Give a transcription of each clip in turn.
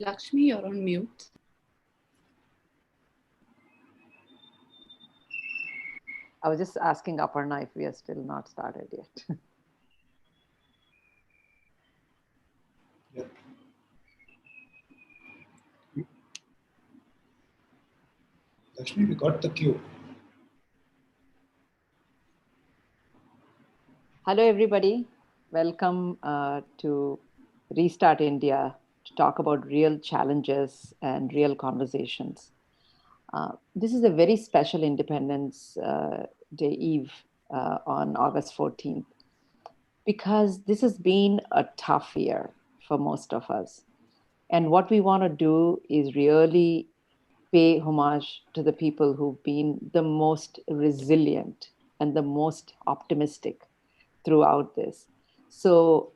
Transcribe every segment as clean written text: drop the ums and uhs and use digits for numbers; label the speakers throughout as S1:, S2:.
S1: Lakshmi, you're on mute.
S2: I was just asking Aparna if we are still not started yet.
S3: Yeah. Lakshmi, we got the cue.
S2: Hello, everybody. Welcome to Restart India to talk about real challenges and real conversations. This is a very special Independence Day Eve on August 14th because this has been a tough year for most of us. And what we want to do is really pay homage to the people who've been the most resilient and the most optimistic throughout this. So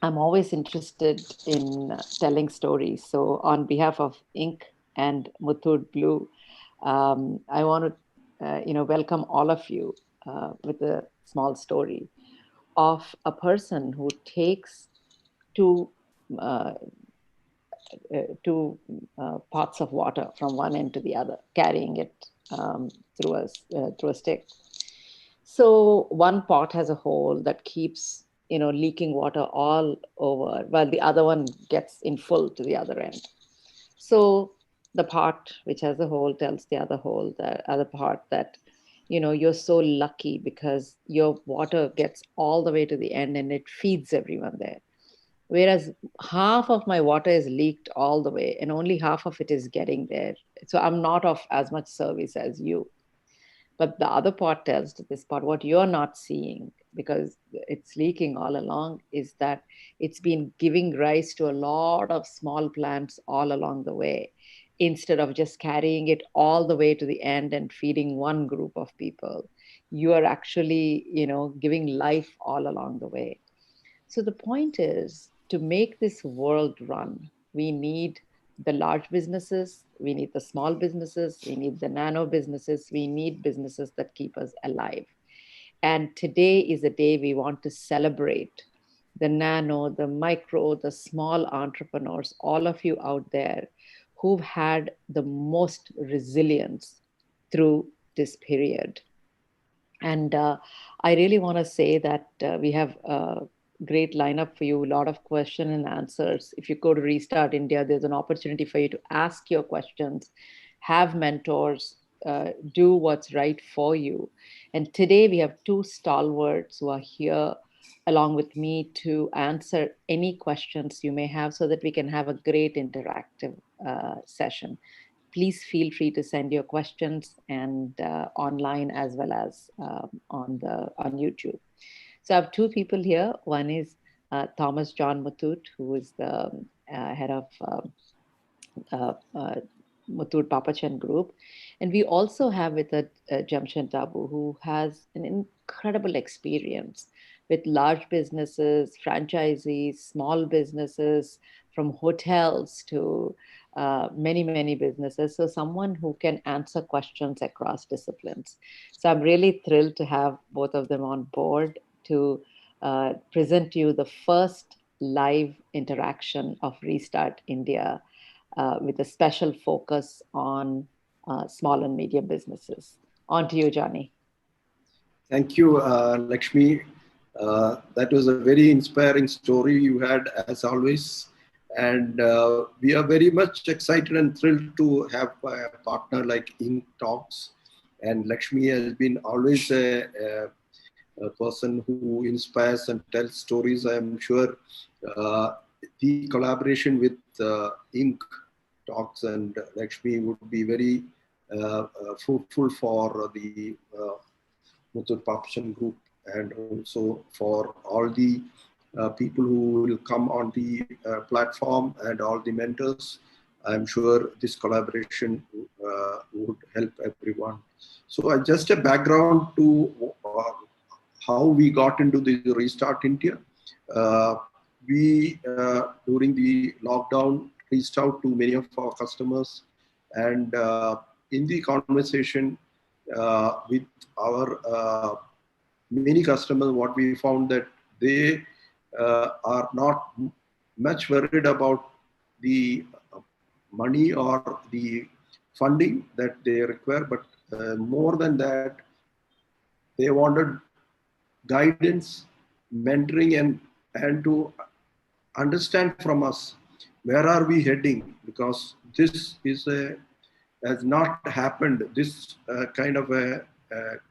S2: I'm always interested in telling stories. So on behalf of Inc. and Muthoot Blue, I want to welcome all of you with a small story of a person who takes two uh, pots of water from one end to the other, carrying it through a stick. So one pot has a hole that keeps leaking water all over, while the other one gets in full to the other end. So the pot which has a hole tells the other part that you're so lucky because your water gets all the way to the end and it feeds everyone there. Whereas half of my water is leaked all the way and only half of it is getting there. So I'm not of as much service as you. But the other part tells to this part what you're not seeing because it's leaking all along is that it's been giving rise to a lot of small plants all along the way instead of just carrying it all the way to the end and feeding one group of people. You are actually, giving life all along the way. So the point is to make this world run, we need the large businesses, we need the small businesses, we need the nano businesses, we need businesses that keep us alive. And today is a day we want to celebrate the nano, the micro, the small entrepreneurs, all of you out there who've had the most resilience through this period. And I really want to say that we have a great lineup for you, a lot of question and answers. If you go to Restart India, there's an opportunity for you to ask your questions, have mentors, do what's right for you. And today we have two stalwarts who are here along with me to answer any questions you may have so that we can have a great interactive session. Please feel free to send your questions and online as well as on YouTube. So I have two people here. One is Thomas John Muthoot, who is the head of uh, uh, Muthoot Pappachan Group. And we also have with us Jamshed Daboo, who has an incredible experience with large businesses, franchisees, small businesses, from hotels to many, many businesses. So someone who can answer questions across disciplines. So I'm really thrilled to have both of them on board to present to you the first live interaction of Restart India with a special focus on small and medium businesses. On to you, Johnny.
S3: Thank you, Lakshmi. That was a very inspiring story you had, as always. And we are very much excited and thrilled to have a partner like Ink Talks. And Lakshmi has been always a person who inspires and tells stories. I am sure the collaboration with Ink Talks and Lakshmi would be very fruitful for the Muthoot Pappachan group and also for all the people who will come on the platform and all the mentors. I'm sure this collaboration would help everyone. So just a background to how we got into the Restart India. We, during the lockdown, reached out to many of our customers, and in the conversation with our many customers, what we found that they are not much worried about the money or the funding that they require, but more than that, they wanted guidance, mentoring, and to understand from us where are we heading, because this is a has not happened. This kind of a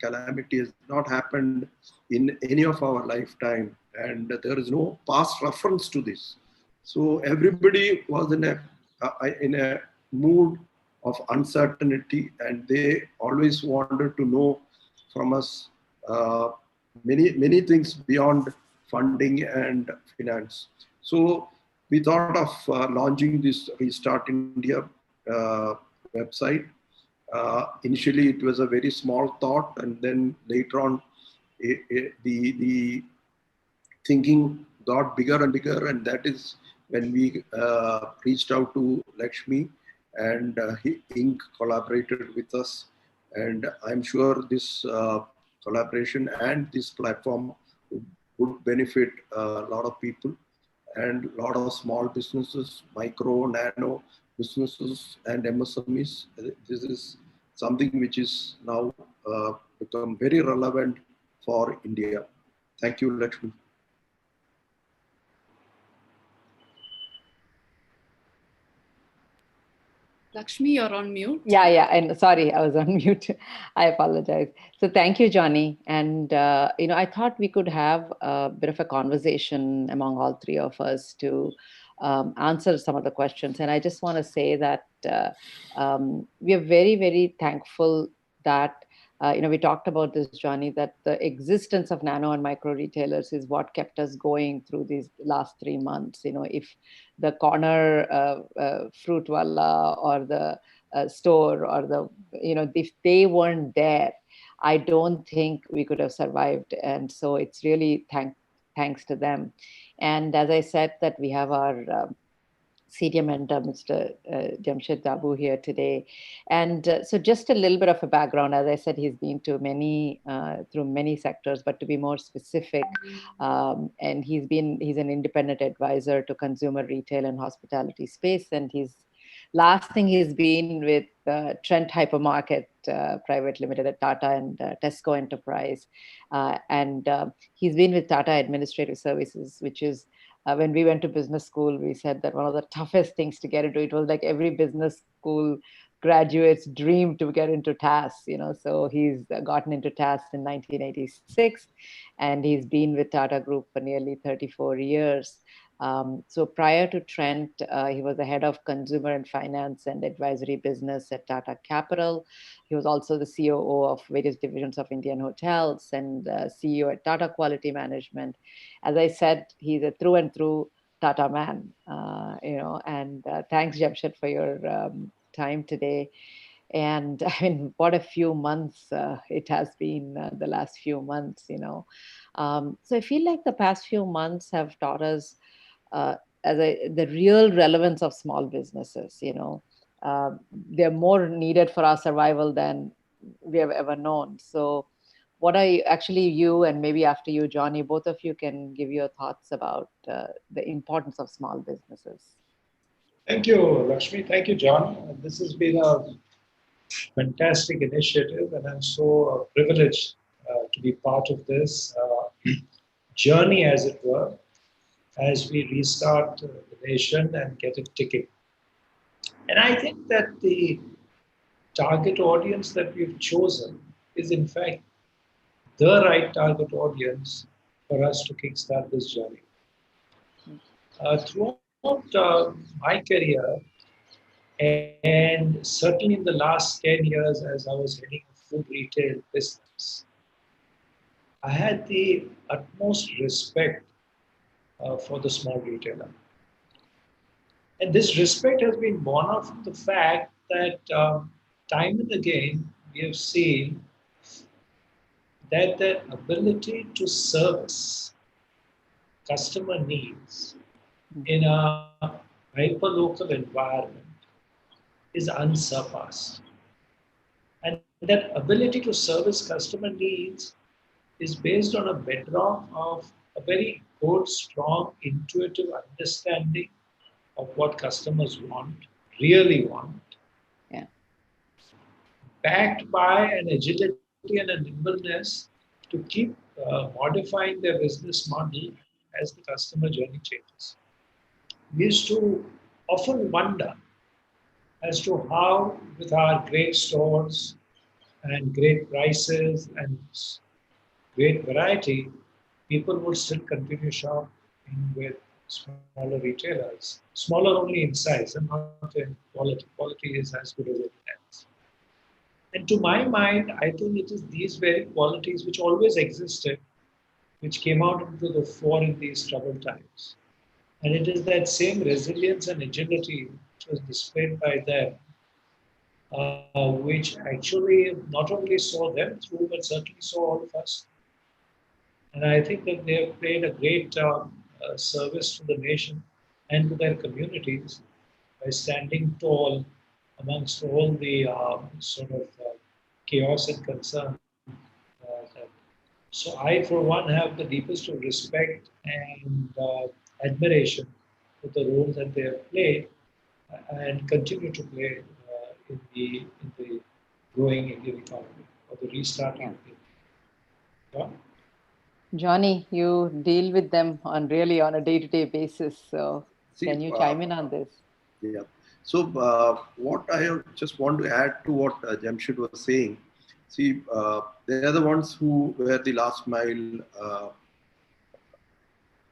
S3: calamity has not happened in any of our lifetime, and there is no past reference to this. So everybody was in a mood of uncertainty, and they always wanted to know from us uh, many things beyond funding and finance. So we thought of launching this Restart India website. Initially, it was a very small thought, and then later on, the thinking got bigger and bigger, and that is when we reached out to Lakshmi, and Inc. collaborated with us. And I'm sure this collaboration and this platform would benefit a lot of people and a lot of small businesses, micro, nano businesses, and MSMEs. This is something which is now become very relevant for India. Thank you, Lakshmi.
S1: Lakshmi, you're on mute.
S2: Yeah, and sorry, I was on mute. I apologize. So thank you, Johnny. And I thought we could have a bit of a conversation among all three of us to answer some of the questions. And I just want to say that we are very, very thankful that we talked about this, Johnny, that the existence of nano and micro retailers is what kept us going through these last 3 months. If the corner fruit wala or the store or if they weren't there, I don't think we could have survived. And so it's really thanks to them. And as I said, that we have our senior mentor, Mr. Jamshed Daboo, here today. And so just a little bit of a background. As I said, he's been to through many sectors, but to be more specific, and he's an independent advisor to consumer retail and hospitality space. And last thing he's been with Trent Hypermarket Private Limited at Tata and Tesco Enterprise. And he's been with Tata Administrative Services, which is when we went to business school, we said that one of the toughest things to get into. It was like every business school graduate's dream to get into TAS. So he's gotten into TAS in 1986, and he's been with Tata Group for nearly 34 years. So prior to Trent, he was the head of consumer and finance and advisory business at Tata Capital. He was also the COO of various divisions of Indian Hotels and CEO at Tata Quality Management. As I said, he's a through and through Tata man, and thanks, Jamshed, for your time today. And I mean, what a few months it has been, the last few months, So I feel like the past few months have taught us the real relevance of small businesses. They're more needed for our survival than we have ever known. So what are you and maybe after you, Johnny, both of you can give your thoughts about the importance of small businesses.
S4: Thank you, Lakshmi. Thank you, John. This has been a fantastic initiative, and I'm so privileged to be part of this journey, as it were, as we restart the nation and get it ticking. And I think that the target audience that we've chosen is, in fact, the right target audience for us to kickstart this journey. Throughout my career, and certainly in the last 10 years as I was heading a food retail business, I had the utmost respect for the small retailer. And this respect has been born out from the fact that time and again we have seen that their ability to service customer needs in a hyper-local environment is unsurpassed. And that ability to service customer needs is based on a bedrock of a very good, strong, intuitive understanding of what customers want, really want,
S2: Yeah.
S4: backed by an agility and a nimbleness to keep modifying their business model as the customer journey changes. We used to often wonder as to how, with our great stores and great prices and great variety, people would still continue shopping with smaller retailers, smaller only in size and not in quality. Quality is as good as anything else. And to my mind, I think it is these very qualities which always existed, which came out into the fore in these troubled times. And it is that same resilience and agility which was displayed by them, which actually not only saw them through, but certainly saw all of us. And I think that they have played a great service to the nation and to their communities by standing tall amongst all the sort of chaos and concern. That, so I, for one, have the deepest of respect and admiration for the role that they have played and continue to play in the growing Indian economy or the restarting of the economy.
S2: Johnny, you deal with them on a day-to-day basis. So
S3: See,
S2: can you chime in on this?
S3: Yeah. So what I just want to add to what Jamshed was saying, see, they are the ones who were the last mile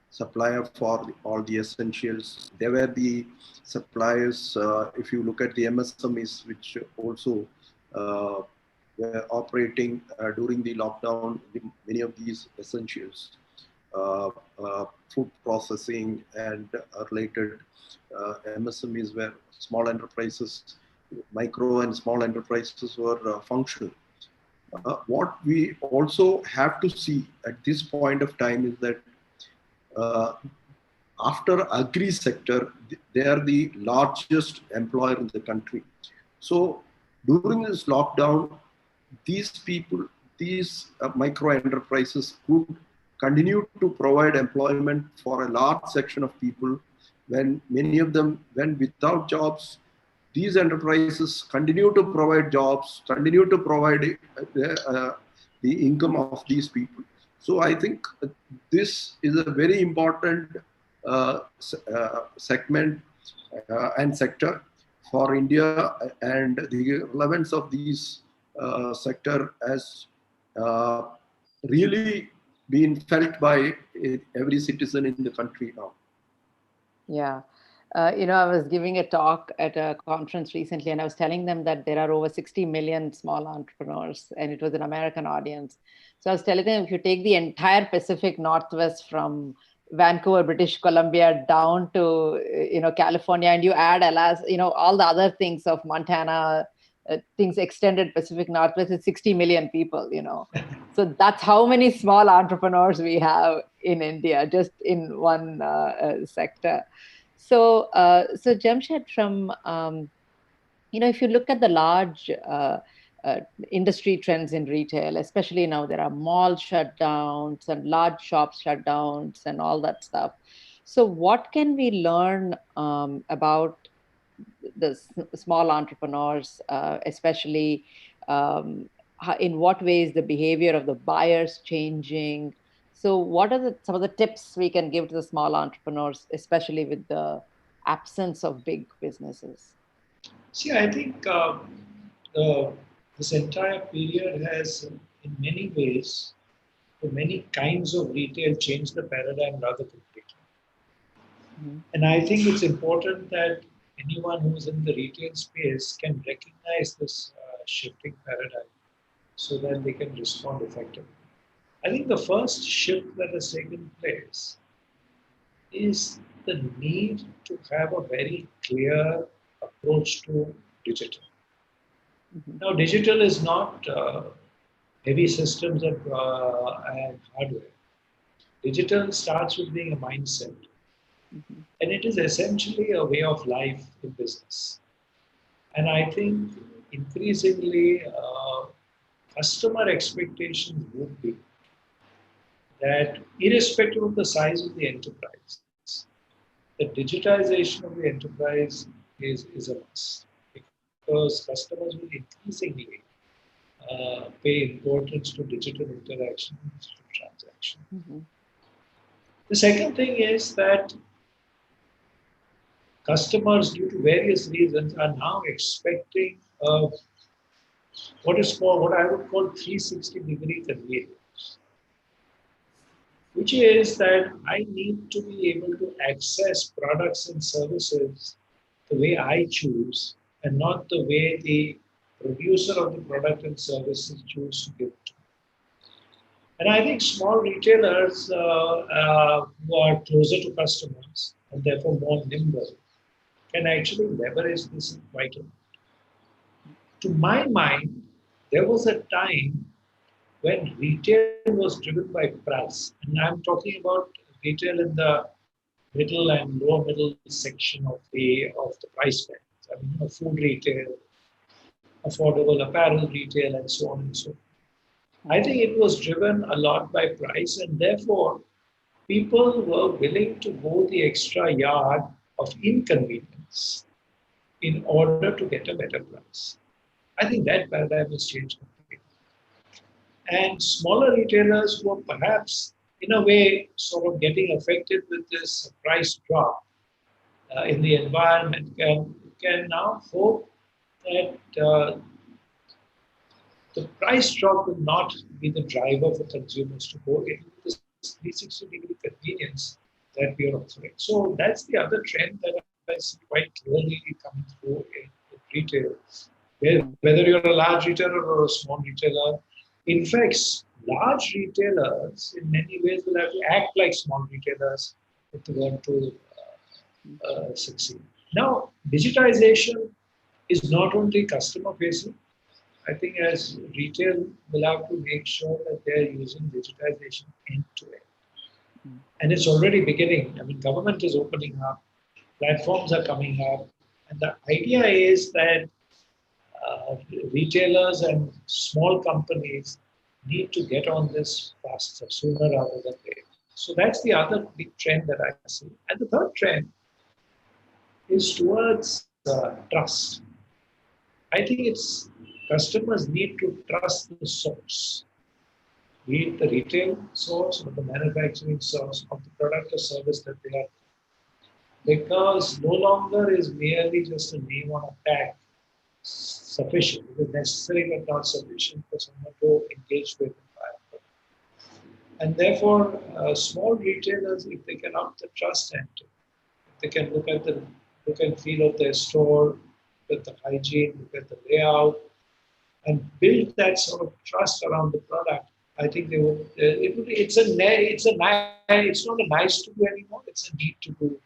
S3: supplier for all the essentials. They were the suppliers, if you look at the MSMEs, which also uh, were operating during the lockdown, many of these essentials, uh, food processing and related MSMEs were small enterprises, micro and small enterprises were functional. What we also have to see at this point of time is that uh, after agri sector, they are the largest employer in the country. So during this lockdown, these people, these micro enterprises could continue to provide employment for a large section of people when many of them went without jobs. These enterprises continue to provide jobs, continue to provide the income of these people. So I think this is a very important segment and sector for India, and the relevance of these sector has uh, really been felt by every citizen in the country now.
S2: Yeah. I was giving a talk at a conference recently, and I was telling them that there are over 60 million small entrepreneurs, and it was an American audience. So I was telling them, if you take the entire Pacific Northwest from Vancouver, British Columbia, down to, California, and you add Alaska, all the other things of Montana, things extended Pacific Northwest, it's 60 million people. So that's how many small entrepreneurs we have in India, just in one sector. So Jamshed, from if you look at the large industry trends in retail, especially now, there are mall shutdowns and large shop shutdowns and all that stuff. So what can we learn about the small entrepreneurs, especially in what ways the behavior of the buyers changing? So what are some of the tips we can give to the small entrepreneurs, especially with the absence of big businesses?
S4: See, I think the, this entire period has, in many ways, for many kinds of retail, changed the paradigm rather completely.
S2: Mm-hmm.
S4: And I think it's important that anyone who's in the retail space can recognize this shifting paradigm so that they can respond effectively. I think the first shift that has taken place is the need to have a very clear approach to digital.
S2: Mm-hmm.
S4: Now, digital is not heavy systems and hardware. Digital starts with being a mindset,
S2: Mm-hmm.
S4: and it is essentially a way of life in business. And I think increasingly, customer expectations would be that, irrespective of the size of the enterprise, the digitization of the enterprise is a must because customers will increasingly pay importance to digital interaction and digital transaction.
S2: Mm-hmm.
S4: The second thing is that customers, due to various reasons, are now expecting what I would call 360-degree convenience, which is that I need to be able to access products and services the way I choose and not the way the producer of the product and services choose to give it to me. And I think small retailers who are closer to customers and therefore more nimble can actually leverage this quite a lot. To my mind, there was a time when retail was driven by price, and I'm talking about retail in the middle and lower middle section of the price band. I mean, food retail, affordable apparel retail, and so on and so forth. I think it was driven a lot by price, and therefore people were willing to go the extra yard of inconvenience in order to get a better price. I think that paradigm has changed completely. And smaller retailers who are perhaps, in a way, sort of getting affected with this price drop in the environment can now hope that the price drop will not be the driver for consumers to go into this 360-degree convenience that we are offering. So that's the other trend that I see quite clearly coming through in retail. Whether you're a large retailer or a small retailer, in fact, large retailers in many ways will have to act like small retailers if they want to succeed. Now, digitization is not only customer facing. I think as retail will have to make sure that they're using digitization end to end. And it's already beginning. I mean, government is opening up, platforms are coming up, and the idea is that retailers and small companies need to get on this faster, sooner rather than later. So that's the other big trend that I see. And the third trend is towards trust. I think it's customers need to trust the source, be it the retail source or the manufacturing source of the product or service that they are. Because no longer is merely just a name on a tag sufficient. It is necessary but not sufficient for someone to engage with and buy a product. And therefore, small retailers, if they can up the trust end, if they can look at the look and feel of their store, look at the hygiene, look at the layout, and build that sort of trust around the product, I think they would. It's not a nice to do anymore. It's a need to do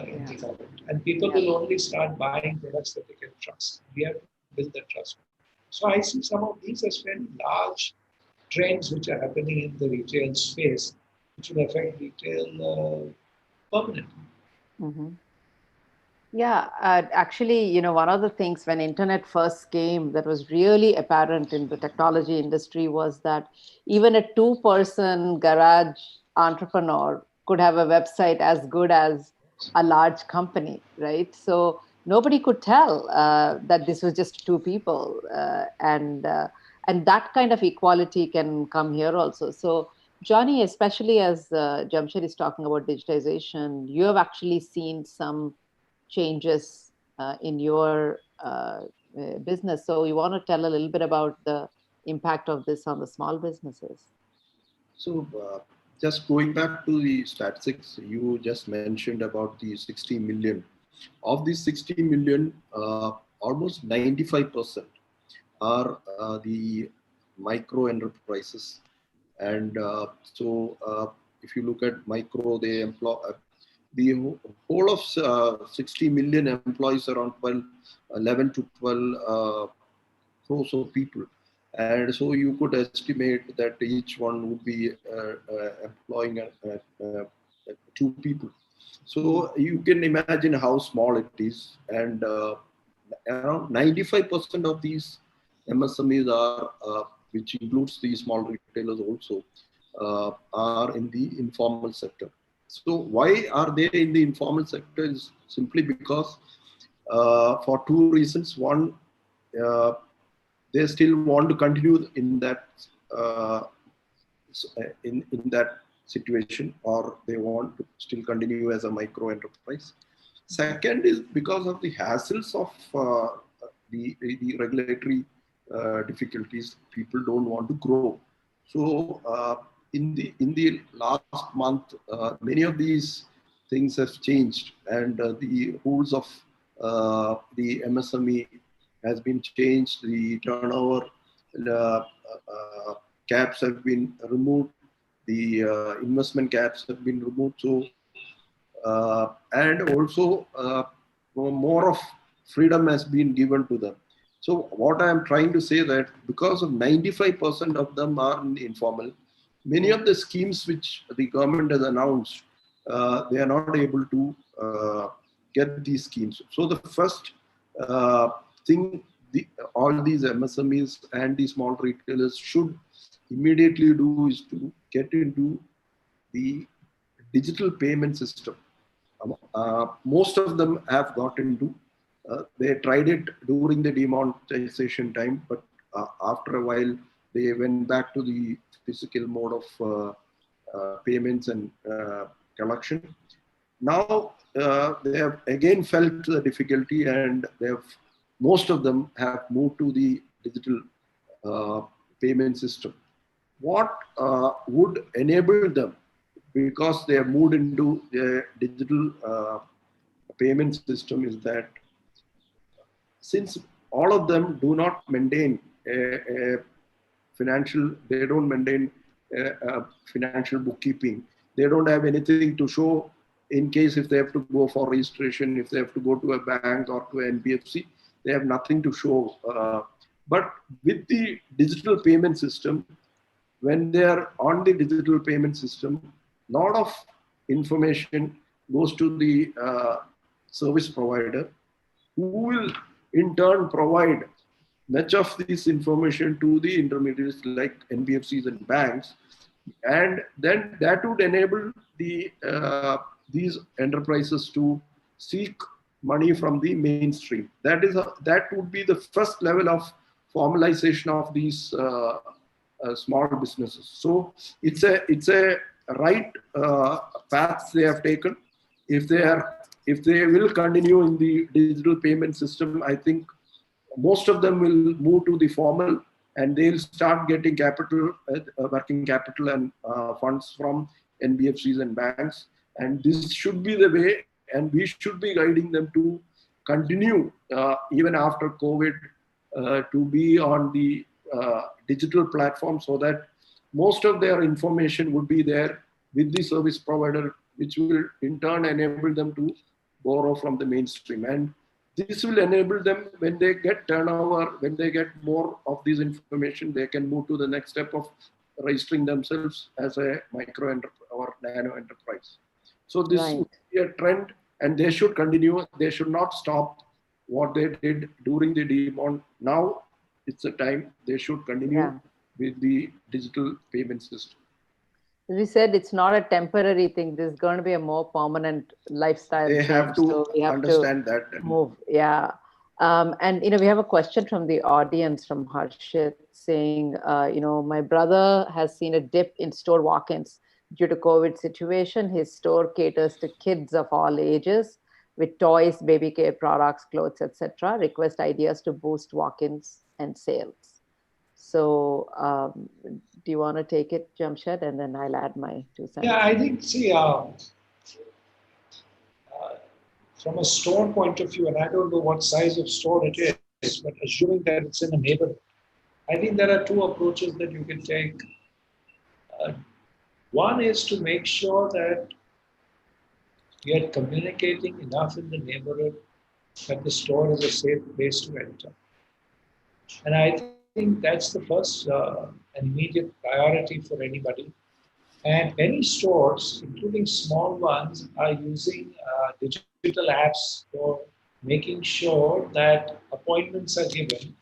S4: in the government, and people will only start buying products that they can trust. We have to build that trust. So I see some of these as very large trends which are happening in the retail space, which will affect retail permanently.
S2: Mm-hmm. Yeah, actually, one of the things when internet first came that was really apparent in the technology industry was that even a two-person garage entrepreneur could have a website as good as a large company, right? So nobody could tell that this was just two people, and that kind of equality can come here also. So Johnny, especially as Jamshed is talking about digitization, you have actually seen some changes in your business. So you want to tell a little bit about the impact of this on the small businesses?
S3: So just going back to the statistics, you just mentioned about the 60 million. Of these 60 million, almost 95% are the micro enterprises. And if you look at micro, they employ the whole of 60 million employees, around 11 to 12 crores of people. And so you could estimate that each one would be employing two people. So you can imagine how small it is. And around 95% of these MSMEs are, which includes the small retailers also, are in the informal sector. So why are they in the informal sector is simply because for two reasons. One, uh, they still want to continue uh, in that situation, or they want to still continue as a micro enterprise. Second is because of the hassles of the regulatory difficulties. People don't want to grow. So in the last month, many of these things have changed, and the rules of the MSME has been changed. The turnover caps have been removed. The investment caps have been removed. So and also more of freedom has been given to them. So what I am trying to say that because of 95% of them are informal, many of the schemes which the government has announced, they are not able to get these schemes. So the first thing all these MSMEs and the small retailers should immediately do is to get into the digital payment system. Most of them have got into. They tried it during the demonetization time, but after a while, they went back to the physical mode of payments and collection. Now they have again felt the difficulty, and most of them have moved to the digital uh, payment system. What would enable them, because they have moved into the digital payment system, is that since all of them do not maintain a financial, they don't maintain a financial bookkeeping. They don't have anything to show in case if they have to go for registration, if they have to go to a bank or to an NBFC, they have nothing to show. But with the digital payment system, when they are on the digital payment system, lot of information goes to the service provider, who will in turn provide much of this information to the intermediaries like NBFCs and banks, and then that would enable these enterprises to seek money from the mainstream. That would be the first level of formalization of these small businesses. So it's a right path they have taken. If they will continue in the digital payment system, I think most of them will move to the formal, and they'll start getting capital, working capital and funds from NBFCs and banks. And this should be the way, and we should be guiding them to continue even after COVID to be on the digital platform, so that most of their information would be there with the service provider, which will in turn enable them to borrow from the mainstream. And this will enable them, when they get turnover, when they get more of this information, they can move to the next step of registering themselves as a micro enterprise or nano enterprise. So this
S2: Right.
S3: would be a trend, and they should continue. They should not stop what they did during the demon. Now it's the time they should continue
S2: Yeah.
S3: with the digital payment system.
S2: As we said, it's not a temporary thing. There's going to be a more permanent lifestyle
S3: They have
S2: change.
S3: to
S2: So we have to
S3: understand that.
S2: move. Yeah. And, we have a question from the audience from Harshit saying, my brother has seen a dip in store walk-ins due to COVID situation. His store caters to kids of all ages with toys, baby care products, clothes, etc. Request ideas to boost walk-ins and sales. So do you want to take it, Jamshed, and then I'll add my 2 cents?
S4: Yeah, I think, see, from a store point of view, and I don't know what size of store it is, but assuming that it's in a neighborhood, I think there are two approaches that you can take. One is to make sure that we are communicating enough in the neighborhood that the store is a safe place to enter. And I think that's the first and immediate priority for anybody. And many stores, including small ones, are using digital apps for making sure that appointments are given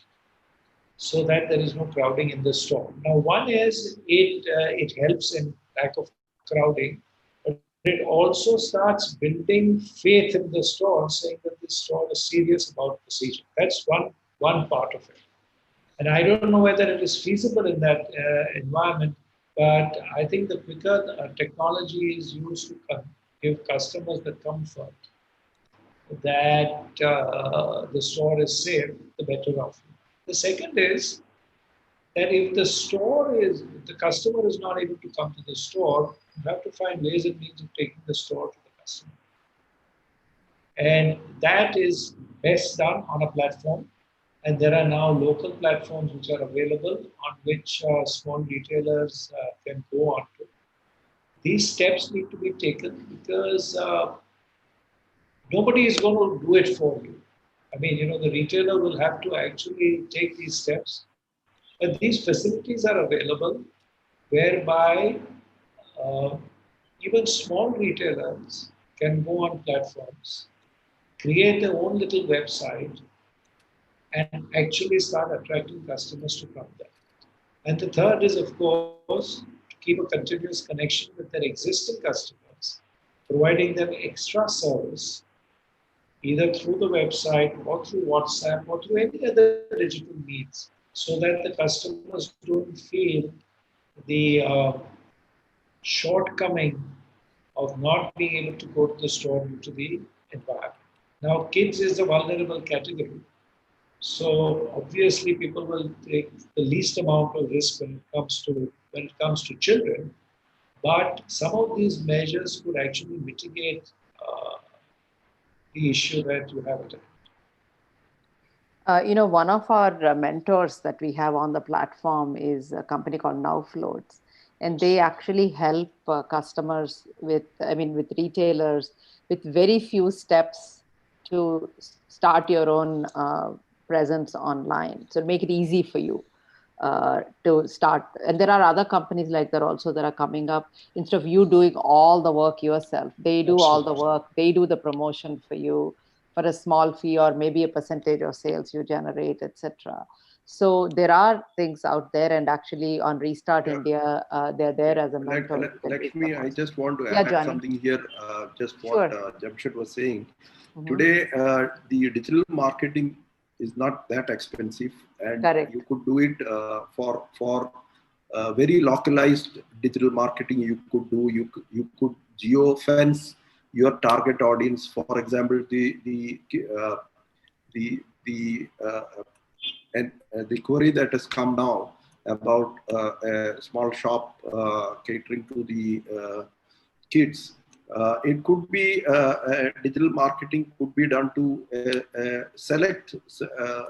S4: so that there is no crowding in the store. Now, one is it helps in lack of crowding, but it it also starts building faith in the store, saying that this store is serious about procedure. That's one part of it. And I don't know whether it is feasible in that environment, but I think the quicker technology is used to give customers the comfort that the store is safe, the better off. The second is that if the customer is not able to come to the store, you have to find ways and means of taking the store to the customer. And that is best done on a platform. And there are now local platforms which are available on which small retailers can go on to. These steps need to be taken because nobody is going to do it for you. I mean, the retailer will have to actually take these steps. But these facilities are available whereby uh, even small retailers can go on platforms, create their own little website, and actually start attracting customers to come there. And the third is, of course, to keep a continuous connection with their existing customers, providing them extra service, either through the website or through WhatsApp or through any other digital means, so that the customers don't feel the shortcoming of not being able to go to the store due to the environment. Now, kids is a vulnerable category. So obviously, people will take the least amount of risk when it comes to children. But some of these measures could actually mitigate the issue that you have at hand.
S2: One of our mentors that we have on the platform is a company called Now Floats, and they actually help customers with retailers with very few steps to start your own presence online. So make it easy for you to start. And there are other companies like that also that are coming up. Instead of you doing all the work yourself, they do all the work. They do the promotion for you for a small fee or maybe a percentage of sales you generate, etc. So there are things out there, and actually on Restart India, they're there as a mentor.
S3: Lakshmi, I just want to
S2: Yeah,
S3: add
S2: Johnny.
S3: something here. Just what Jamshed was saying.
S2: Mhm.
S3: Today, the digital marketing is not that expensive, and
S2: Correct.
S3: you could do it for very localized digital marketing. You could geo fence your target audience. For example, the query that has come now about a small shop catering to the kids. It could be digital marketing could be done to a select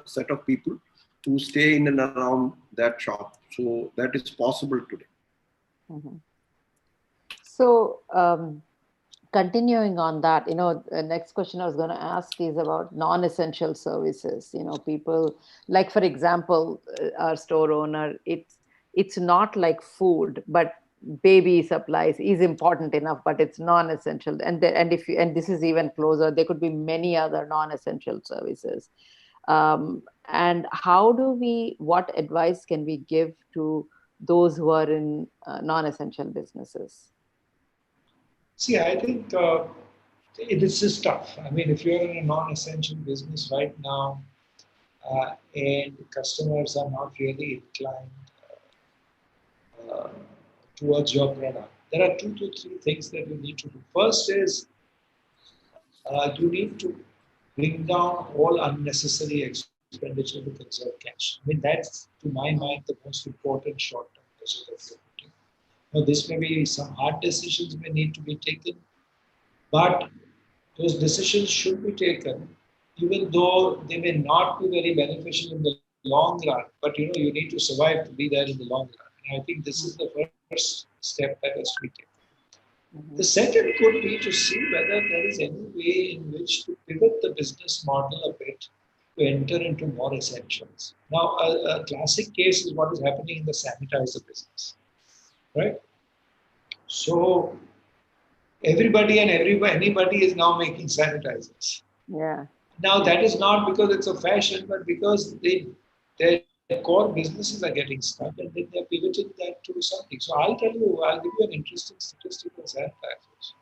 S3: set of people who stay in and around that shop. So that is possible today.
S2: Mm-hmm. So continuing on that, the next question I was going to ask is about non-essential services. People like, for example, our store owner, it's not like food, but baby supplies is important enough, but it's non-essential. And this is even closer, there could be many other non-essential services. And what advice can we give to those who are in non-essential businesses?
S4: See, I think this is tough. I mean, if you're in a non-essential business right now and customers are not really inclined uh, towards your product, there are 2 to 3 things that you need to do. First is you need to bring down all unnecessary expenditure to conserve cash. I mean, that's, to my mind, the most important short-term measure that you're putting. Now, this may be some hard decisions may need to be taken, but those decisions should be taken, even though they may not be very beneficial in the long run. But you need to survive to be there in the long run. And I think this is the first step that has to be taken. The second could be to see whether there is any way in which to pivot the business model a bit to enter into more essentials. Now, a classic case is what is happening in the sanitizer business, right? So anybody is now making sanitizers.
S2: Yeah.
S4: Now that is not because it's a fashion, but because their core businesses are getting stuck, and then they're pivoting that to something. So I'll give you an interesting statistic on sanitizers.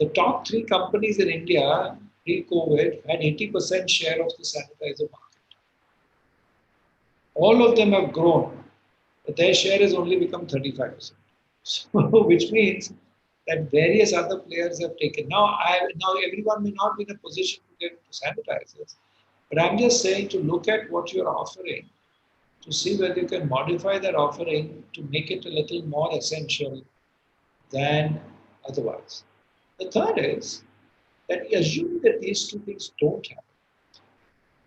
S4: The top 3 companies in India pre-COVID had 80% share of the sanitizer market. All of them have grown, but their share has only become 35%. So, which means that various other players have taken. Now everyone may not be in a position to get into sanitizers, but I'm just saying to look at what you're offering, to see whether you can modify that offering to make it a little more essential than otherwise. The third is that assuming that these two things don't happen,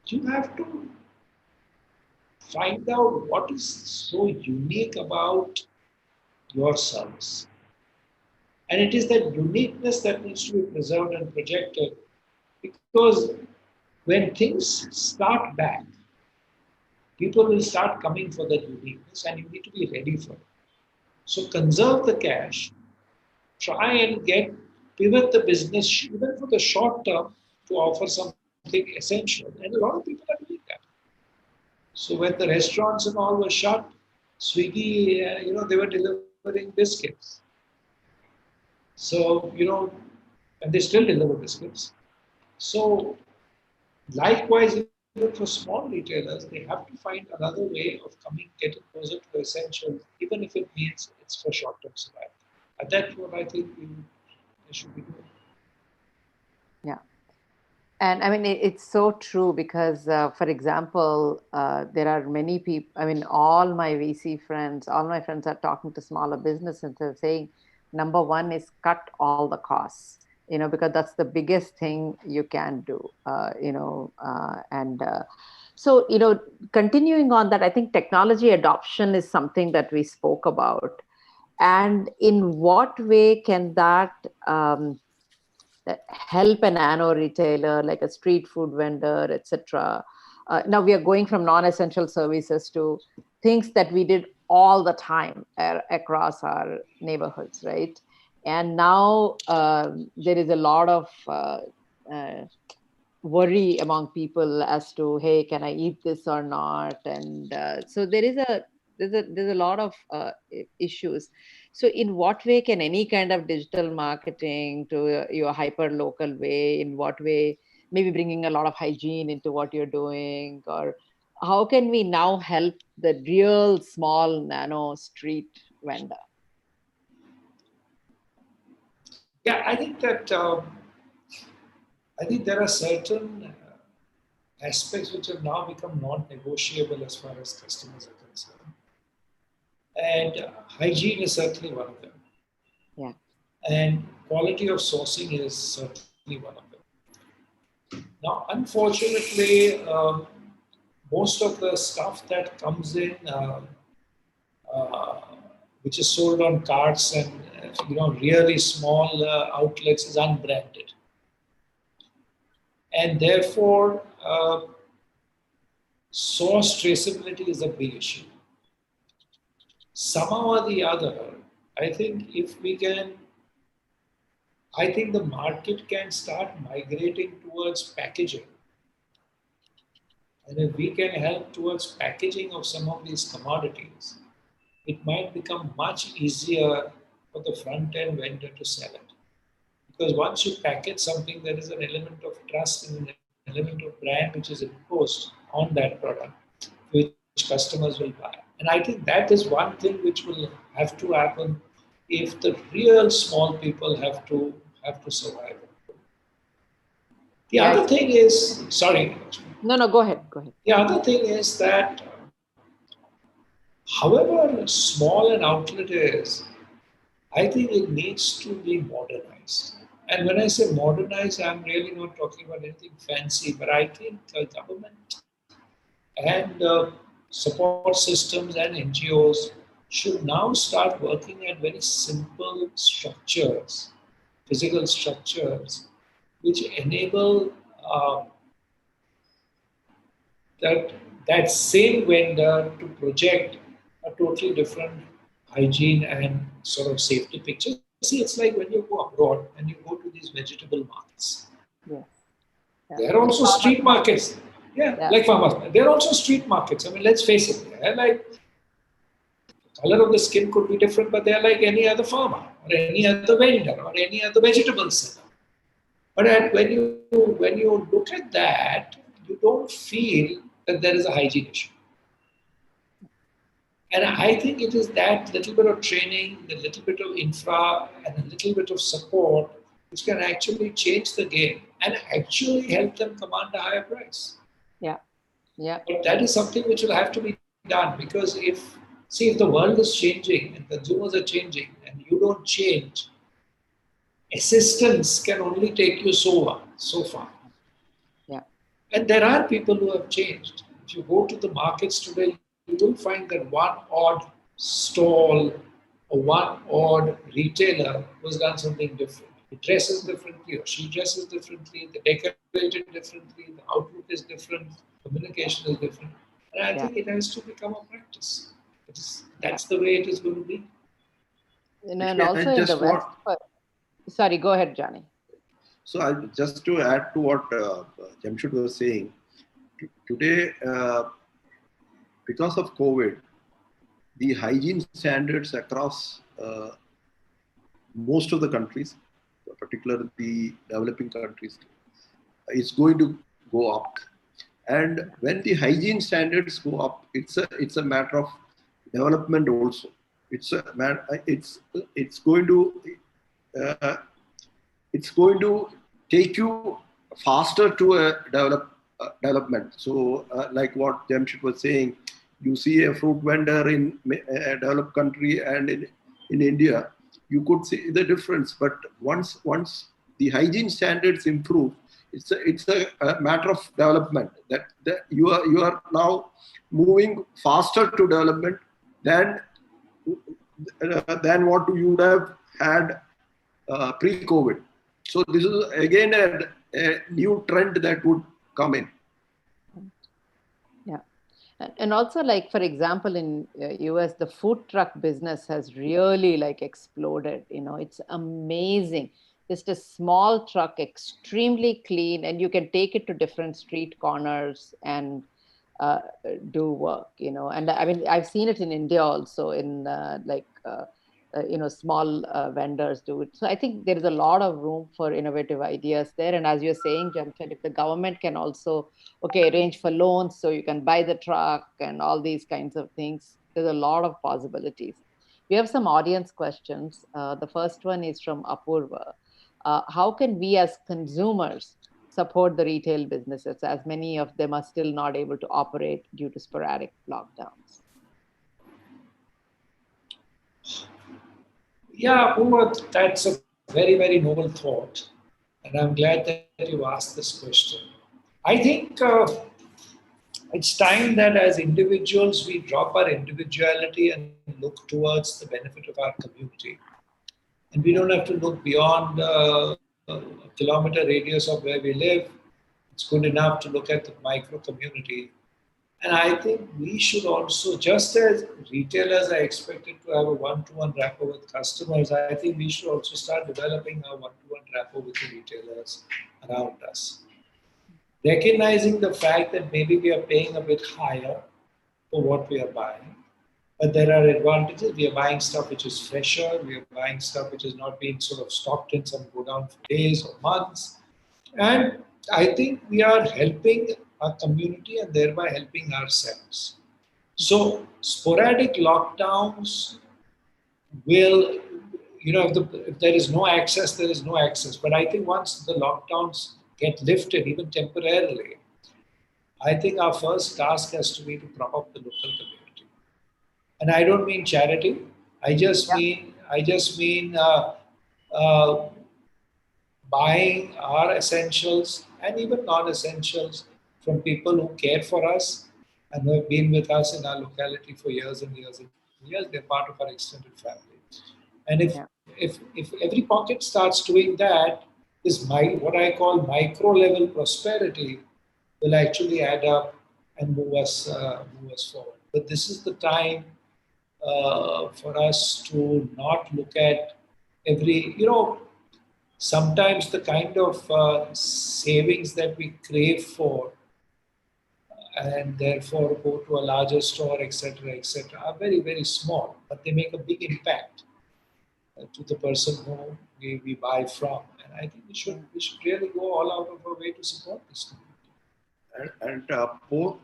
S4: you have to find out what is so unique about your service. And it is that uniqueness that needs to be preserved and projected, because when things start back, people will start coming for that uniqueness and you need to be ready for it. So conserve the cash, try and pivot the business even for the short term to offer something essential. And a lot of people are doing that. So when the restaurants and all were shut, Swiggy, they were delivering biscuits. So, and they still deliver biscuits. So likewise, even for small retailers, they have to find another way of getting closer to essentials, even if it means it's for short-term survival. And that's what I think we should be doing.
S2: Yeah. And I mean, it's so true because, for example, there are many people, I mean, all my VC friends, all my friends are talking to smaller businesses and they're saying, number one is cut all the costs, because that's the biggest thing you can do, so, continuing on that, I think technology adoption is something that we spoke about. And in what way can that help a nano retailer like a street food vendor, etc.? Now we are going from non-essential services to things that we did all the time across our neighborhoods, right? And now there is a lot of worry among people as to, hey, can I eat this or not? And so there's a lot of issues. So in what way can any kind of digital marketing to your hyper local way, in what way, maybe bringing a lot of hygiene into what you're doing, or how can we now help the real small nano street vendor?
S4: Yeah, I think that there are certain aspects which have now become non-negotiable as far as customers are concerned. And hygiene is certainly one of them.
S2: Yeah.
S4: And quality of sourcing is certainly one of them. Now, unfortunately, most of the stuff that comes in, which is sold on carts and really small outlets, is unbranded. And therefore, source traceability is a big issue. Somehow or the other, I think the market can start migrating towards packaging. And if we can help towards packaging of some of these commodities, it might become much easier for the front-end vendor to sell it. Because once you package something, there is an element of trust and an element of brand which is imposed on that product, which customers will buy. And I think that is one thing which will have to happen if the real small people have to survive. The other thing is, sorry.
S2: No, go ahead.
S4: The other thing is that however small an outlet is, I think it needs to be modernized. And when I say modernized, I'm really not talking about anything fancy, but I think government and support systems and NGOs should now start working at very simple structures, physical structures, which enable that same vendor to project a totally different hygiene and sort of safety picture. See, it's like when you go abroad and you go to these vegetable markets.
S2: Yes. Yeah.
S4: There are also street markets. Yeah, like farmers. There are also street markets. I mean, let's face it. They're like, the color of the skin could be different, but they're like any other farmer or any other vendor or any other vegetable seller. But when you look at that, you don't feel that there is a hygiene issue. And I think it is that little bit of training, the little bit of infra, and a little bit of support which can actually change the game and actually help them command a higher price.
S2: Yeah. Yeah.
S4: But that is something which will have to be done, because if the world is changing and consumers are changing and you don't change, assistance can only take you so far.
S2: Yeah.
S4: And there are people who have changed. If you go to the markets today, you will find that one odd stall or one odd retailer who's done something different. He dresses differently or she dresses differently, they decorated differently, the outlook is different, communication is different. And I
S2: Yeah.
S4: think it has to become a practice.
S2: Yeah.
S4: That's the way it is going to be.
S2: And
S3: Lakshmi, I
S2: also in the
S3: just
S2: West,
S3: want,
S2: sorry, go ahead, Johnny.
S3: so just to add to what Jamshed was saying, today, because of COVID, the hygiene standards across most of the countries, particularly the developing countries, is going to go up. And when the hygiene standards go up, it's a matter of development also. Uh, it's going to take you faster to a development. So, like what Jamshed was saying, you see a fruit vendor in a developed country and in India, you could see the difference. But once the hygiene standards improve, it's a matter of development that you are now moving faster to development than what you would have had pre-COVID. So this is again a new trend that would come in.
S2: Yeah. And also, like, for example, in US, the food truck business has really like exploded. It's amazing. Just a small truck, extremely clean, and you can take it to different street corners and uh, do work. And I mean, I've seen it in India also, in small vendors do it. So I think there is a lot of room for innovative ideas there. And as you're saying, Jamshed, if the government can also arrange for loans so you can buy the truck and all these kinds of things, there's a lot of possibilities. We have some audience questions. The first one is from Apurva. How can we as consumers support the retail businesses, as many of them are still not able to operate due to sporadic lockdowns?
S4: Yeah, Uma, that's a very, very noble thought. And I'm glad that you asked this question. I think it's time that as individuals we drop our individuality and look towards the benefit of our community. And we don't have to look beyond a kilometer radius of where we live. It's good enough to look at the micro community. And I think we should also, just as retailers are expected to have a one-to-one rapport with customers, I think we should also start developing a one-to-one rapport with the retailers around us. Recognizing the fact that maybe we are paying a bit higher for what we are buying, but there are advantages. We are buying stuff which is fresher, we are buying stuff which is not being sort of stocked in some go down for days or months. And I think we are helping our community and thereby helping ourselves. So sporadic lockdowns will, if there is no access, there is no access. But I think once the lockdowns get lifted, even temporarily, I think our first task has to be to prop up the local community. And I don't mean charity. I just mean uh, buying our essentials and even non-essentials from people who care for us and who have been with us in our locality for years and years and years. They're part of our extended family. And
S2: Yeah.
S4: if every pocket starts doing that, what I call micro level prosperity will actually add up and move us forward. But this is the time for us to not look at sometimes the kind of savings that we crave for and therefore go to a larger store, etc., are very, very small, but they make a big impact. to the person who we buy from. And I think we should really go all out of our way to support this community.
S3: And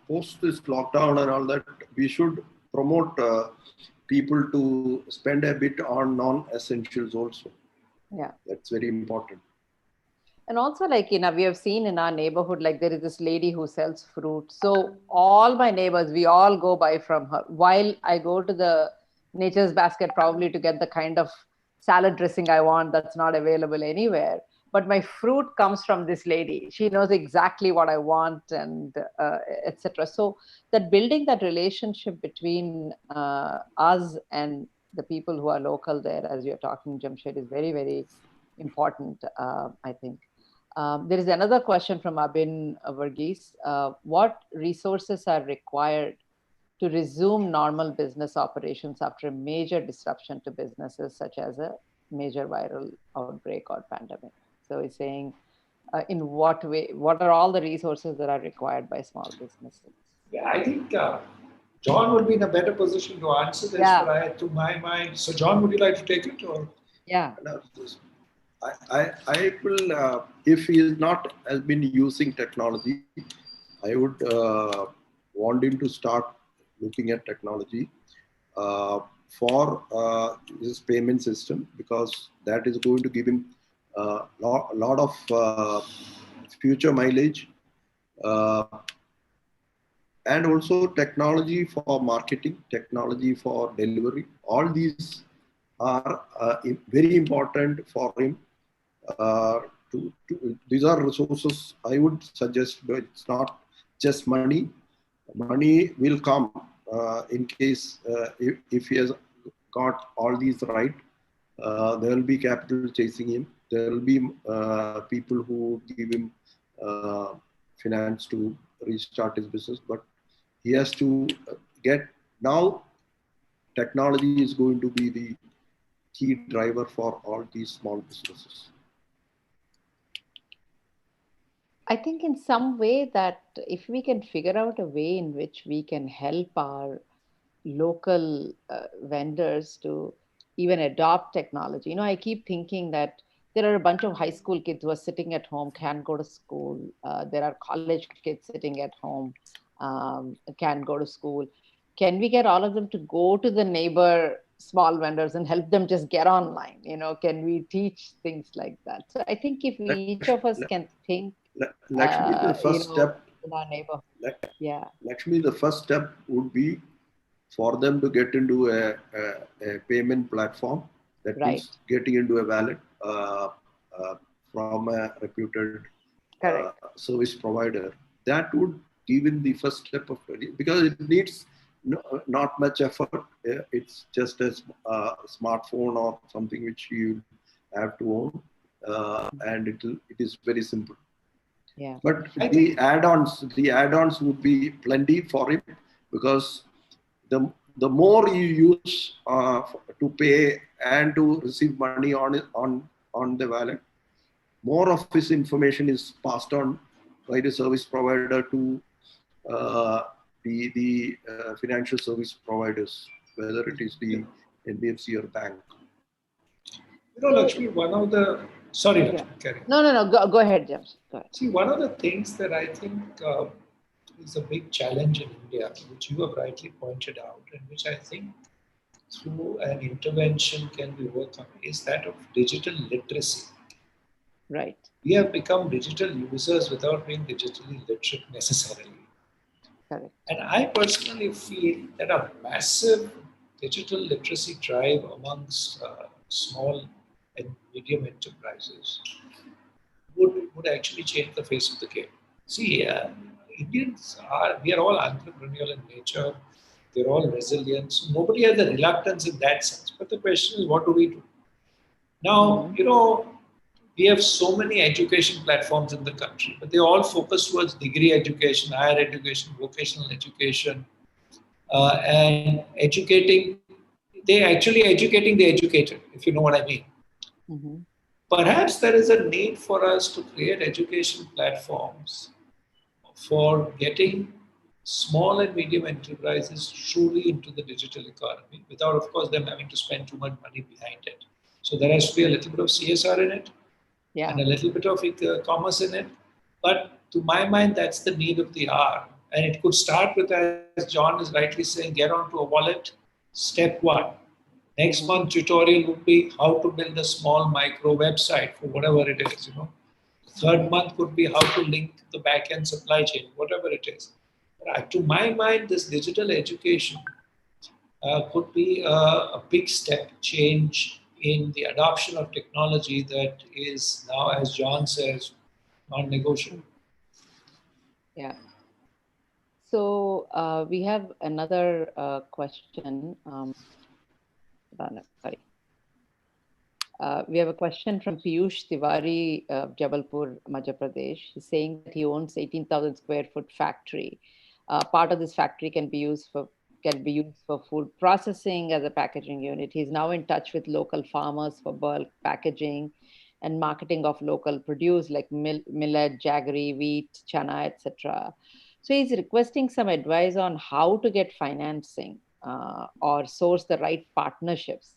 S3: post this lockdown and all that, we should promote people to spend a bit on non-essentials also.
S2: Yeah.
S3: That's very important.
S2: And also, like, we have seen in our neighborhood, like there is this lady who sells fruit. So all my neighbors, we all go buy from her. While I go to the Nature's Basket probably to get the kind of salad dressing I want that's not available anywhere. But my fruit comes from this lady. She knows exactly what I want, and etc. So that building that relationship between us and the people who are local there, as you're talking, Jamshed, is very, very important, I think. There is another question from Abin Varghese. What resources are required to resume normal business operations after a major disruption to businesses, such as a major viral outbreak or pandemic? So he's saying, in what way, what are all the resources that are required by small businesses?
S4: Yeah, I think John would be in a better position to answer this, but to my mind. So, John, would you like to take it? Or?
S2: Yeah.
S3: I will, if he is not has been using technology, I would want him to start looking at technology for his payment system, because that is going to give him a lot of future mileage, and also technology for marketing, technology for delivery. All these are very important for him. These are resources I would suggest, but it's not just money. Money will come in case if he has got all these right. There will be capital chasing him. There will be people who give him finance to restart his business, but he has to get now. Technology is going to be the key driver for all these small businesses.
S2: I think in some way that if we can figure out a way in which we can help our local vendors to even adopt technology. I keep thinking that there are a bunch of high school kids who are sitting at home, can't go to school. There are college kids sitting at home, can't go to school. Can we get all of them to go to the neighbor small vendors and help them just get online? Can we teach things like that? So I think if each of us can think,
S3: Lakshmi, the first step
S2: in our neighborhood. Yeah.
S3: Lakshmi, the first step would be for them to get into a payment platform, that means getting into a wallet from a reputed service provider. That would give in the first step of it, because it needs not much effort. It's just a smartphone or something which you have to own, and it is very simple.
S2: Yeah.
S3: But the add-ons would be plenty for him, because the more you use to pay and to receive money on the wallet, more of his information is passed on by the service provider to the financial service providers, whether it is the NBFC or bank.
S4: Lakshmi, one of the sorry, Lakshmi,
S2: No. Go ahead, James. Go ahead.
S4: See, one of the things that I think is a big challenge in India, which you have rightly pointed out, and which I think through an intervention can be worked on, is that of digital literacy.
S2: Right.
S4: We have become digital users without being digitally literate necessarily.
S2: Correct.
S4: And I personally feel that a massive digital literacy drive amongst small and medium enterprises would actually change the face of the game. See, Indians we are all entrepreneurial in nature. They're all resilient. So nobody has a reluctance in that sense. But the question is, what do we do? Now, we have so many education platforms in the country, but they all focus towards degree education, higher education, vocational education, and educating. They're actually educating the educated, if you know what I mean.
S2: Mm-hmm.
S4: Perhaps there is a need for us to create education platforms for getting small and medium enterprises truly into the digital economy without, of course, them having to spend too much money behind it. So there has to be a little bit of CSR in it
S2: Yeah.
S4: and a little bit of commerce in it. But to my mind, that's the need of the hour. And it could start with, as John is rightly saying, get onto a wallet. Step one. Next month tutorial would be how to build a small micro website for whatever it is, Third month could be how to link the back-end supply chain, whatever it is. To my mind, this digital education could be a big step change in the adoption of technology that is now, as John says, non-negotiable.
S2: Yeah. So we have another question. Sorry. We have a question from Piyush Tiwari of Jabalpur, Madhya Pradesh. He's saying that he owns 18,000 square foot factory. Part of this factory can be used for food processing as a packaging unit. He's now in touch with local farmers for bulk packaging and marketing of local produce like millet, jaggery, wheat, chana, etc. So he's requesting some advice on how to get financing or source the right partnerships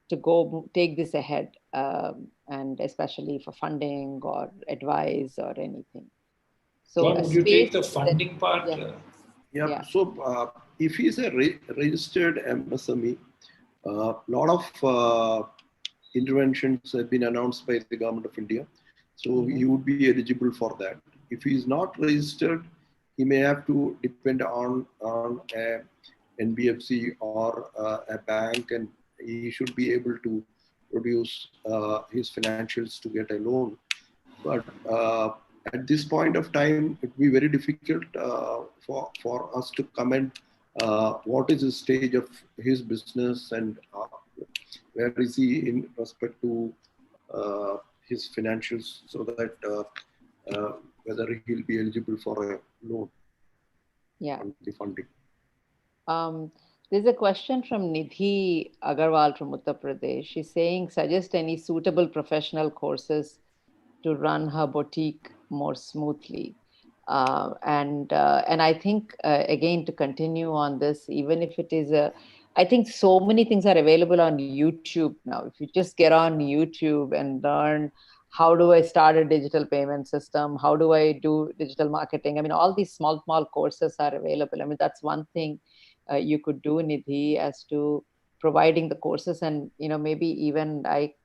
S2: to go take this ahead, and especially for funding or advice or anything. So
S4: John, would you take the funding part?
S3: Yeah. So if he's a registered MSME, a lot of interventions have been announced by the government of India. So he would be eligible for that. If he is not registered, he may have to depend on a NBFC or a bank, and he should be able to produce his financials to get a loan. But at this point of time, it will be very difficult for us to comment what is the stage of his business and where is he in respect to his financials, so that whether he'll be eligible for a loan. On the funding.
S2: There's a question from Nidhi Agarwal from Uttar Pradesh. She's saying, suggest any suitable professional courses to run her boutique more smoothly. And I think, again, to continue on this, even if it is I think so many things are available on YouTube now. If you just get on YouTube and learn, how do I start a digital payment system? How do I do digital marketing? I mean, all these small courses are available. I mean, that's one thing you could do, Nidhi, as to providing the courses, and, maybe even like,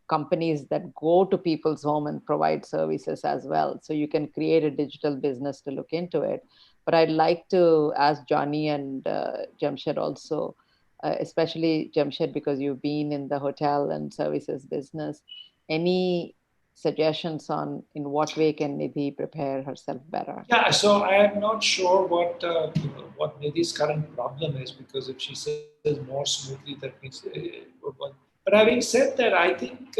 S2: companies that go to people's home and provide services as well. So you can create a digital business to look into it. But I'd like to ask Johnny and Jamshed also, especially Jamshed, because you've been in the hotel and services business, any suggestions on in what way can Nidhi prepare herself better?
S4: Yeah, so I am not sure what Nidhi's current problem is, because if she says more smoothly, that means but having said that, I think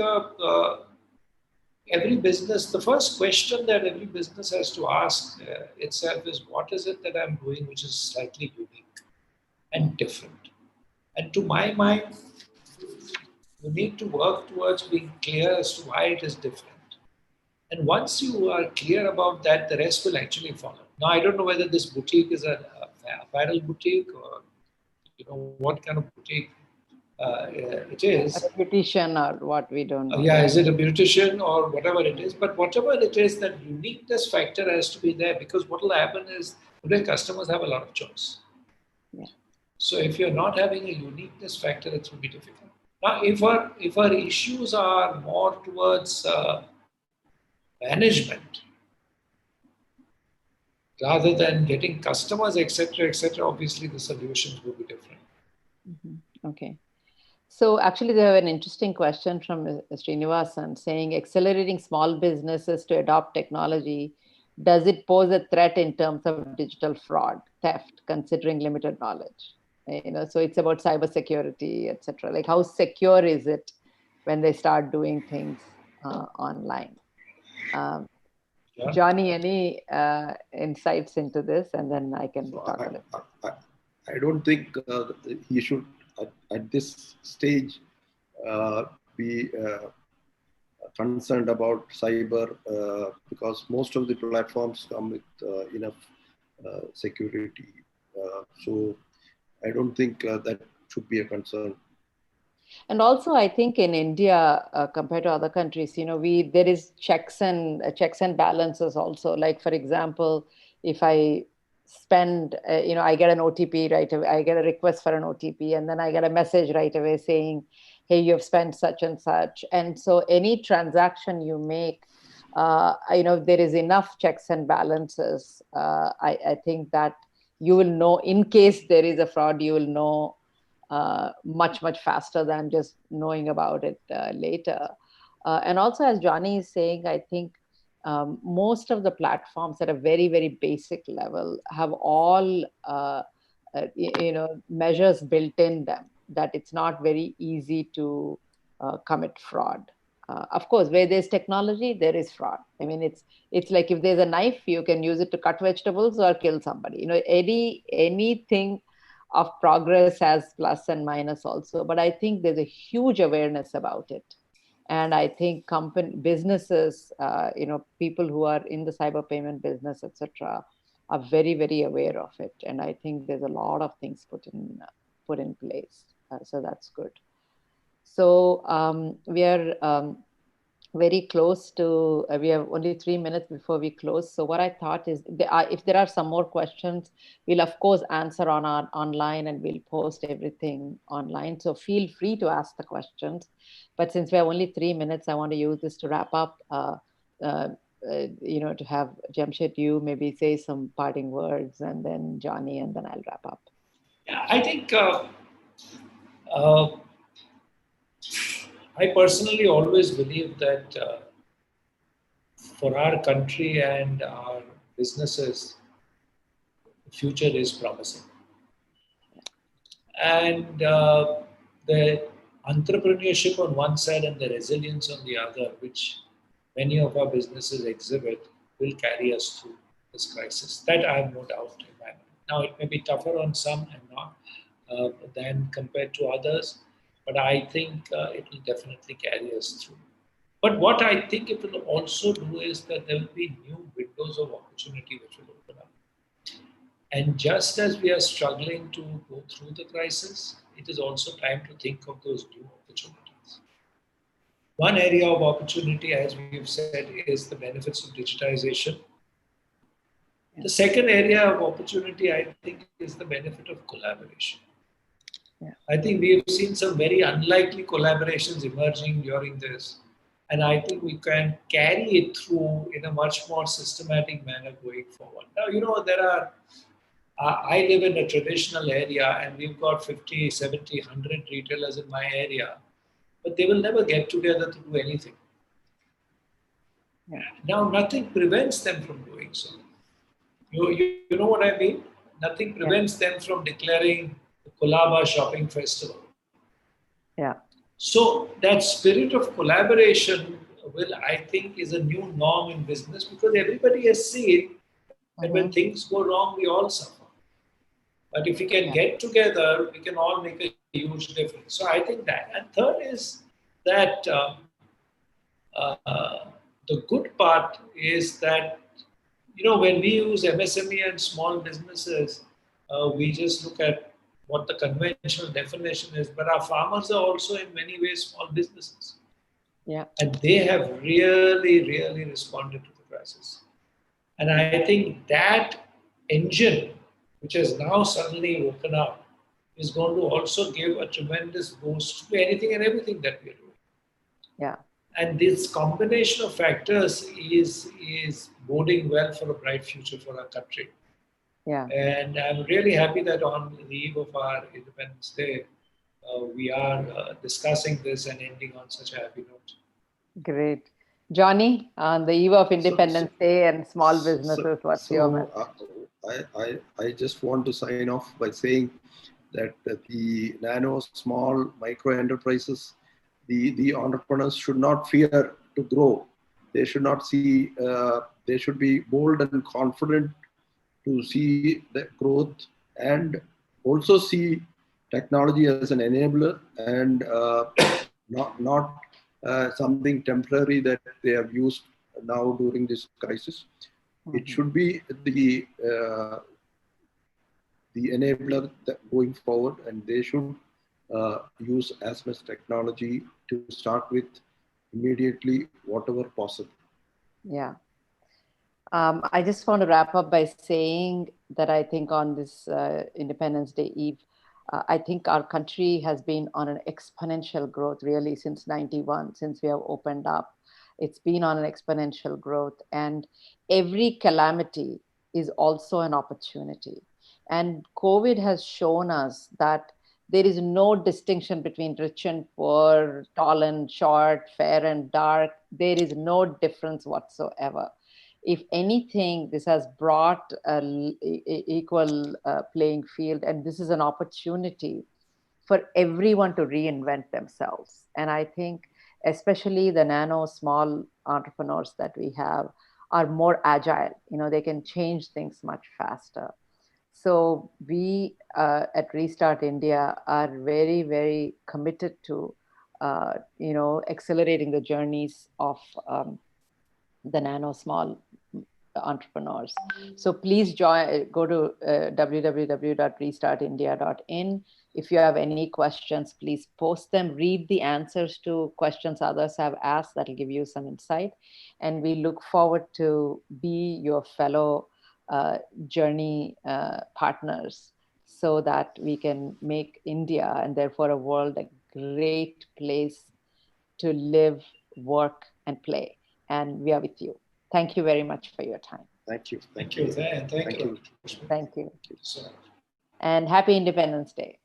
S4: every business, the first question that every business has to ask itself is, what is it that I'm doing which is slightly unique and different? And to my mind, you need to work towards being clear as to why it is different. And once you are clear about that, the rest will actually follow. Now, I don't know whether this boutique is an apparel boutique or what kind of boutique it is.
S2: A beautician or what, we don't know.
S4: Yeah, is it a beautician or whatever it is? But whatever it is, that uniqueness factor has to be there, because what will happen is today customers have a lot of choice.
S2: Yeah.
S4: So if you're not having a uniqueness factor, it will be difficult. Now, if our issues are more towards management rather than getting customers, etc., obviously the solutions will be different.
S2: Okay. So actually, they have an interesting question from Srinivasan saying, accelerating small businesses to adopt technology, does it pose a threat in terms of digital fraud, theft, considering limited knowledge? So it's about cybersecurity, etc. Like, how secure is it when they start doing things online? Johnny, any insights into this? And then I can talk a little.
S3: I don't think he should, at this stage, be concerned about cyber, because most of the platforms come with enough security. So I don't think that should be a concern.
S2: And also, I think in India, compared to other countries, you know, there is checks and balances also. Like, for example, if I spend, you know, I get an OTP right away, I get a request for an OTP, and then I get a message right away saying, hey, you've spent such and such. And so any transaction you make, you know, there is enough checks and balances. I think that you will know in case there is a fraud, you will know much faster than just knowing about it later. And also, as Johnny is saying, I think most of the platforms at a very basic level have all you know, measures built in them that it's not very easy to commit fraud. Of course, where there's technology, there is fraud. I mean, it's like if there's a knife, you can use it to cut vegetables or kill somebody. You know, anything of progress has plus and minus also. But I think there's a huge awareness about it. And I think businesses, you know, people who are in the cyber payment business, etc., are very aware of it. And I think there's a lot of things put in place. So that's good. So we are very close to, we have only 3 minutes before we close. So what I thought is, if there are some more questions, we'll of course answer on our online, and we'll post everything online. So feel free to ask the questions. But since we have only 3 minutes, I want to use this to wrap up. You know, to have Jamshed, you maybe say some parting words, and then Johnny, and then I'll wrap up.
S4: Yeah, I think I personally always believe that for our country and our businesses, the future is promising. And the entrepreneurship on one side and the resilience on the other, which many of our businesses exhibit, will carry us through this crisis. That I have no doubt in my mind. Now, it may be tougher on some and not than compared to others, but I think it will definitely carry us through. But what I think it will also do is that there will be new windows of opportunity which will open up. And just as we are struggling to go through the crisis, it is also time to think of those new opportunities. One area of opportunity, as we've said, is the benefits of digitization. The second area of opportunity, I think, is the benefit of collaboration. I think we have seen some very unlikely collaborations emerging during this. And I think we can carry it through in a much more systematic manner going forward. Now, you know, I live in a traditional area, and we've got 50, 70, 100 retailers in my area, but they will never get together to do anything. Now, nothing prevents them from doing so. You know what I mean? Nothing prevents them from declaring the Kolaba Shopping Festival.
S2: Yeah.
S4: So that spirit of collaboration will, I think, is a new norm in business, because everybody has seen that when things go wrong, we all suffer. But if we can get together, we can all make a huge difference. So I think that. And third is that the good part is that, you know, when we use MSME and small businesses, we just look at what the conventional definition is. But our farmers are also in many ways small businesses.
S2: Yeah.
S4: And they have really responded to the crisis. And I think that engine, which has now suddenly woken up, is going to also give a tremendous boost to anything and everything that we are doing.
S2: Yeah.
S4: And this combination of factors is boding well for a bright future for our country.
S2: Yeah.
S4: And I'm really happy that on the eve of our Independence Day, we are discussing this and ending on such a happy note.
S2: Great. Johnny, on the eve of Independence Day and small businesses, what's your message?
S3: I just want to sign off by saying that the nano, small, micro enterprises, the entrepreneurs should not fear to grow. They should not see, they should be bold and confident to see the growth, and also see technology as an enabler, and not something temporary that they have used now during this crisis. It should be the enabler that going forward, and they should use as much technology to start with immediately, whatever possible.
S2: Yeah. I just want to wrap up by saying that I think on this Independence Day Eve, I think our country has been on an exponential growth really since 91, since we have opened up. It's been on an exponential growth, and every calamity is also an opportunity. And COVID has shown us that there is no distinction between rich and poor, tall and short, fair and dark. There is no difference whatsoever. If anything, this has brought an equal playing field, and this is an opportunity for everyone to reinvent themselves. And I think especially the nano small entrepreneurs that we have are more agile. You know, they can change things much faster. So we at Restart India are very, very committed to, accelerating the journeys of the nano small entrepreneurs. So please go to www.restartindia.in. If you have any questions, please post them, read the answers to questions others have asked. That'll give you some insight. And we look forward to be your fellow journey partners so that we can make India and therefore a world a great place to live, work, and play. And we are with you. Thank you very much for your time.
S3: Thank you.
S4: Thank you. Thank you.
S2: Thank you.
S4: So.
S2: And happy Independence Day.